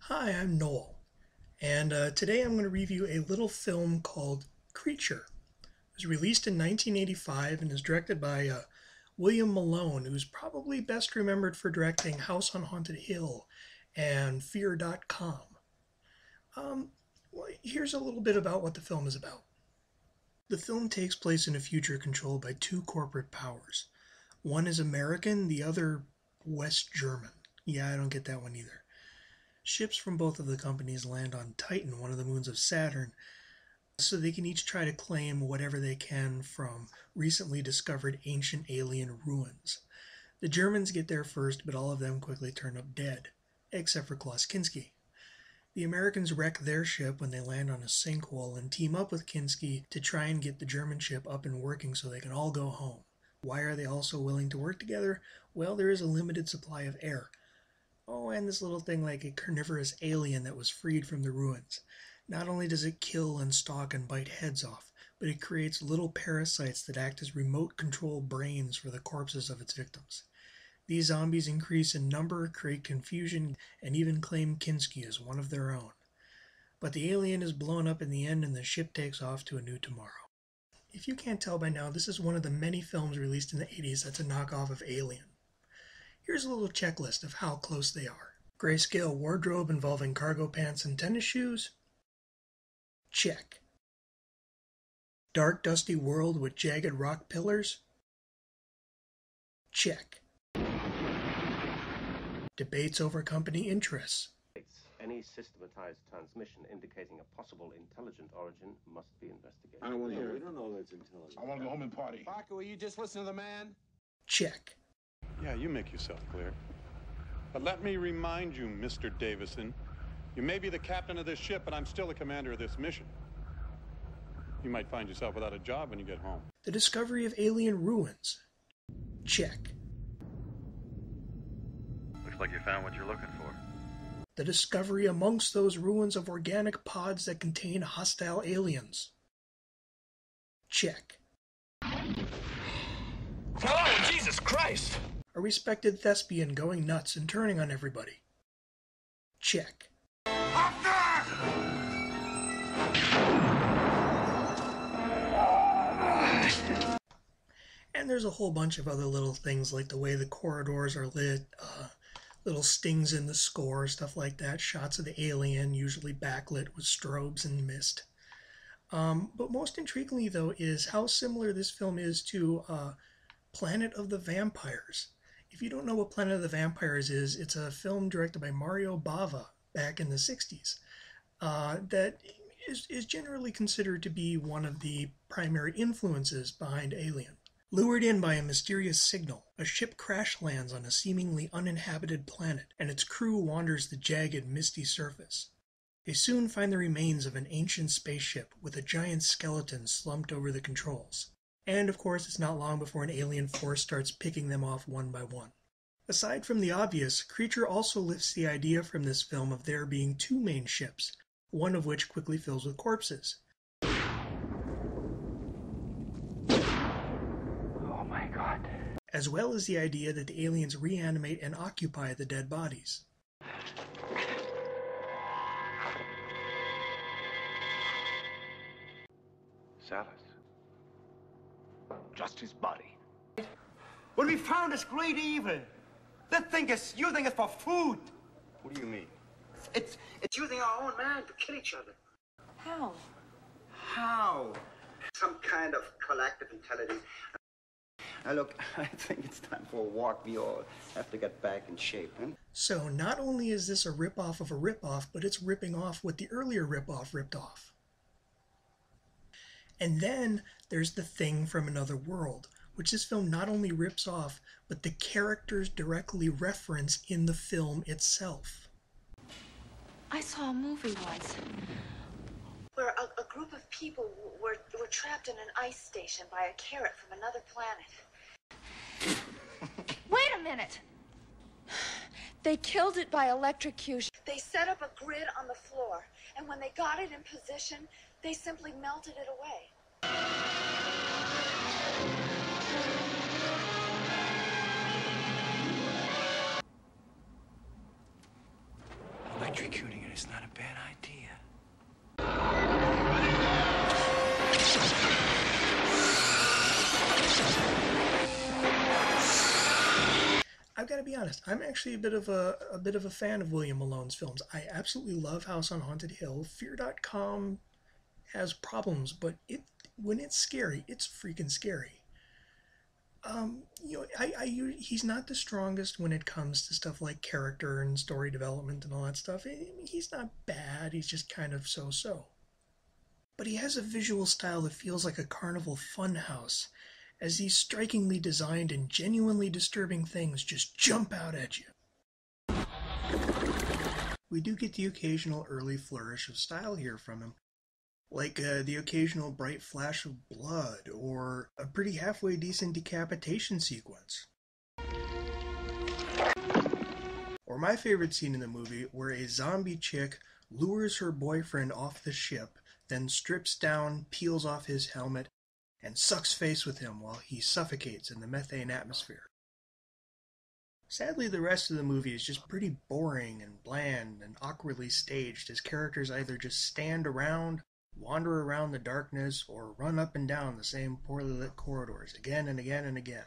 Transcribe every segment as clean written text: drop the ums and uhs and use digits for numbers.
Hi, I'm Noel, and today I'm going to review a little film called Creature. It was released in 1985 and is directed by William Malone, who's probably best remembered for directing House on Haunted Hill and Fear.com. Well, here's a little bit about what the film is about. The film takes place in a future controlled by two corporate powers. One is American, the other West German. Yeah, I don't get that one either. Ships from both of the companies land on Titan, one of the moons of Saturn, so they can each try to claim whatever they can from recently discovered ancient alien ruins. The Germans get there first, but all of them quickly turn up dead, except for Klaus Kinski. The Americans wreck their ship when they land on a sinkhole and team up with Kinski to try and get the German ship up and working so they can all go home. Why are they all so willing to work together? Well, there is a limited supply of air. Oh, and this little thing like a carnivorous alien that was freed from the ruins. Not only does it kill and stalk and bite heads off, but it creates little parasites that act as remote control brains for the corpses of its victims. These zombies increase in number, create confusion, and even claim Kinski as one of their own. But the alien is blown up in the end and the ship takes off to a new tomorrow. If you can't tell by now, this is one of the many films released in the 80s that's a knockoff of Alien. Here's a little checklist of how close they are. Grayscale wardrobe involving cargo pants and tennis shoes? Check. Dark, dusty world with jagged rock pillars? Check. Debates over company interests? Any systematized transmission indicating a possible intelligent origin must be investigated. I don't want to hear it. We don't know that's intelligent. I want to go home and party. Parker, will you just listen to the man? Check. Yeah, you make yourself clear. But let me remind you, Mr. Davison, you may be the captain of this ship, but I'm still the commander of this mission. You might find yourself without a job when you get home. The discovery of alien ruins? Check. Looks like you found what you're looking for. The discovery amongst those ruins of organic pods that contain hostile aliens? Check. Oh, Jesus Christ! A respected thespian going nuts and turning on everybody? Check. And there's a whole bunch of other little things like the way the corridors are lit, little stings in the score, stuff like that, shots of the alien, usually backlit with strobes and mist. But most intriguingly, though, is how similar this film is to Planet of the Vampires. If you don't know what Planet of the Vampires is, it's a film directed by Mario Bava back in the 60s that is generally considered to be one of the primary influences behind Alien. Lured in by a mysterious signal, a ship crash lands on a seemingly uninhabited planet, and its crew wanders the jagged, misty surface. They soon find the remains of an ancient spaceship with a giant skeleton slumped over the controls. And of course, it's not long before an alien force starts picking them off one by one. Aside from the obvious, Creature also lifts the idea from this film of there being two main ships, one of which quickly fills with corpses. Oh my God. As well as the idea that the aliens reanimate and occupy the dead bodies. Salas. Just his body. When we found this great evil, they're using it for food. What do you mean? It's using our own man to kill each other. How? How? Some kind of collective intelligence. Now look, I think it's time for a walk. We all have to get back in shape, huh? So not only is this a ripoff of a ripoff, but it's ripping off what the earlier ripoff ripped off. And then there's The Thing from Another World, which this film not only rips off, but the characters directly reference in the film itself. I saw a movie once where a group of people were trapped in an ice station by a carrot from another planet. Wait a minute! They killed it by electrocution. They set up a grid on the floor, and when they got it in position, they simply melted it away. Electrocuting. bad idea. I've got to be honest, I'm actually a bit of a fan of William Malone's films. I absolutely love House on Haunted Hill. Fear.com has problems, but when it's scary, it's freaking scary. He's not the strongest when it comes to stuff like character and story development and all that stuff. He's not bad, he's just kind of so-so. But he has a visual style that feels like a carnival funhouse, as these strikingly designed and genuinely disturbing things just jump out at you. We do get the occasional early flourish of style here from him, like the occasional bright flash of blood, or a pretty halfway decent decapitation sequence. Or my favorite scene in the movie, where a zombie chick lures her boyfriend off the ship, then strips down, peels off his helmet, and sucks face with him while he suffocates in the methane atmosphere. Sadly, the rest of the movie is just pretty boring and bland and awkwardly staged, as characters either just stand around, wander around the darkness, or run up and down the same poorly lit corridors again and again and again.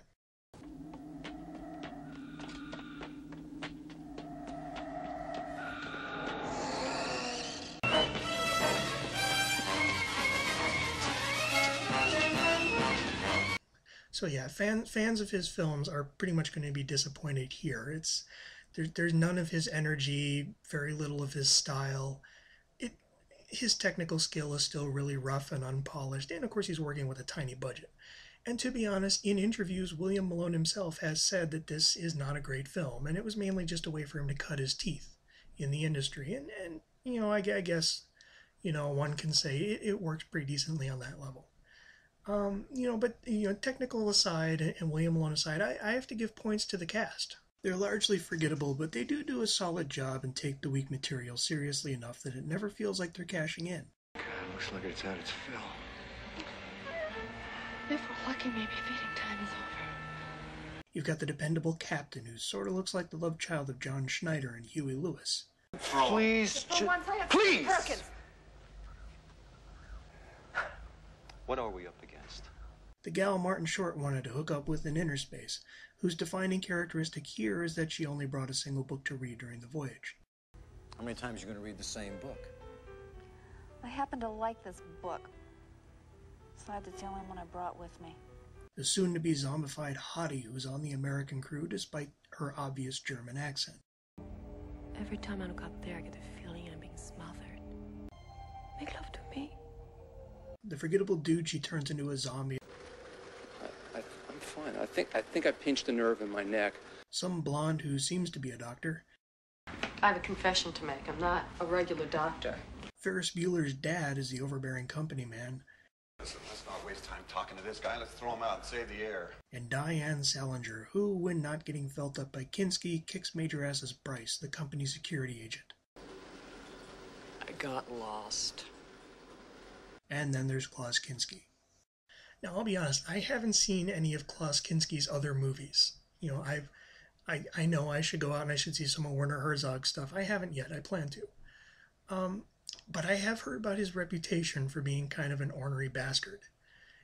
So yeah, fans of his films are pretty much going to be disappointed here. There's none of his energy, very little of his style. His technical skill is still really rough and unpolished, and of course he's working with a tiny budget. And to be honest, in interviews, William Malone himself has said that this is not a great film, and it was mainly just a way for him to cut his teeth in the industry. And I guess, one can say it worked pretty decently on that level. But technical aside and William Malone aside, I have to give points to the cast. They're largely forgettable, but they do a solid job and take the weak material seriously enough that it never feels like they're cashing in. God, looks like it's at its fill. If we're lucky, maybe feeding time is over. You've got the dependable captain, who sort of looks like the love child of John Schneider and Huey Lewis. Please, Please! Perkins! What are we up against? The gal Martin Short wanted to hook up with in inner space, whose defining characteristic here is that she only brought a single book to read during the voyage. How many times are you going to read the same book? I happen to like this book. Besides, it's the only one I brought with me. The soon-to-be zombified hottie who's on the American crew despite her obvious German accent. Every time I look up there, I get the feeling I'm being smothered. Make love to me. The forgettable dude she turns into a zombie. I'm fine. I think I pinched a nerve in my neck. Some blonde who seems to be a doctor. I have a confession to make. I'm not a regular doctor. Ferris Bueller's dad is the overbearing company man. Listen, let's not waste time talking to this guy. Let's throw him out and save the air. And Diane Salinger, who, when not getting felt up by Kinski, kicks major ass as Bryce, the company's security agent. I got lost. And then there's Klaus Kinski. Now, I'll be honest, I haven't seen any of Klaus Kinski's other movies. I know I should go out and I should see some of Werner Herzog's stuff. I haven't yet. I plan to. But I have heard about his reputation for being kind of an ornery bastard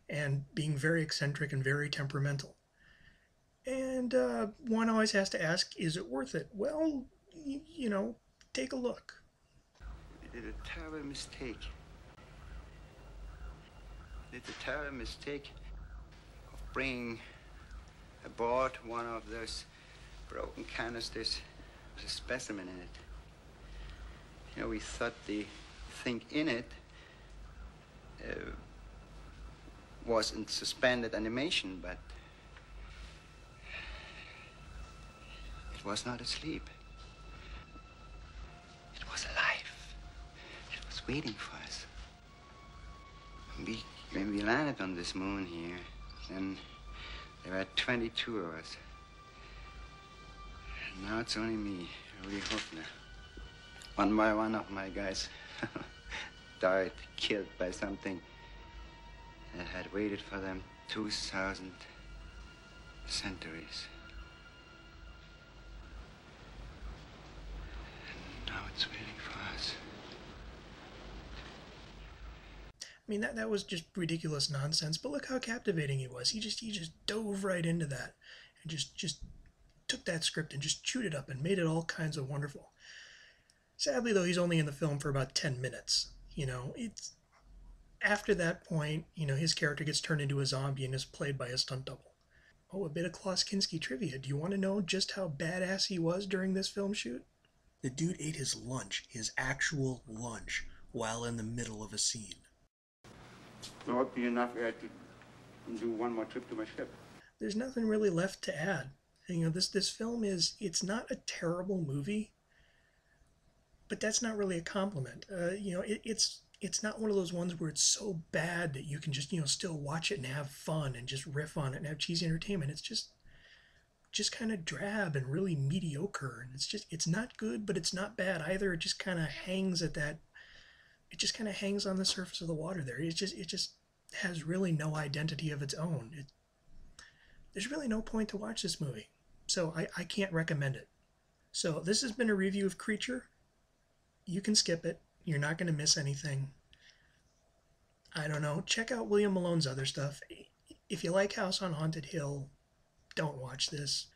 and being very eccentric and very temperamental. And one always has to ask, is it worth it? Well, take a look. You did a terrible mistake. You did a terrible mistake of bringing aboard one of those broken canisters with a specimen in it. We thought the thing in it was in suspended animation, but it was not asleep. It was alive. It was waiting for us. When we landed on this moon here, then there were 22 of us. And now it's only me, Uli Hoffner. One by one of my guys died, killed by something that had waited for them 2,000 centuries. And now it's waiting for us. mean, that was just ridiculous nonsense, but look how captivating he was. He just dove right into that and just took that script and just chewed it up and made it all kinds of wonderful. Sadly, though, he's only in the film for about 10 minutes. It's after that point, his character gets turned into a zombie and is played by a stunt double. Oh, a bit of Klaus Kinski trivia. Do you want to know just how badass he was during this film shoot? The dude ate his lunch, his actual lunch, while in the middle of a scene. It would be enough to do one more trip to my ship. There's nothing really left to add. This film it's not a terrible movie, but that's not really a compliment. It's not one of those ones where it's so bad that you can just, still watch it and have fun and just riff on it and have cheesy entertainment. It's just kind of drab and really mediocre. And it's not good, but it's not bad either. It just kind of hangs at that. It just kind of hangs on the surface of the water there. It just has really no identity of its own. There's really no point to watch this movie. So I can't recommend it. So this has been a review of Creature. You can skip it. You're not going to miss anything. I don't know. Check out William Malone's other stuff. If you like House on Haunted Hill, don't watch this.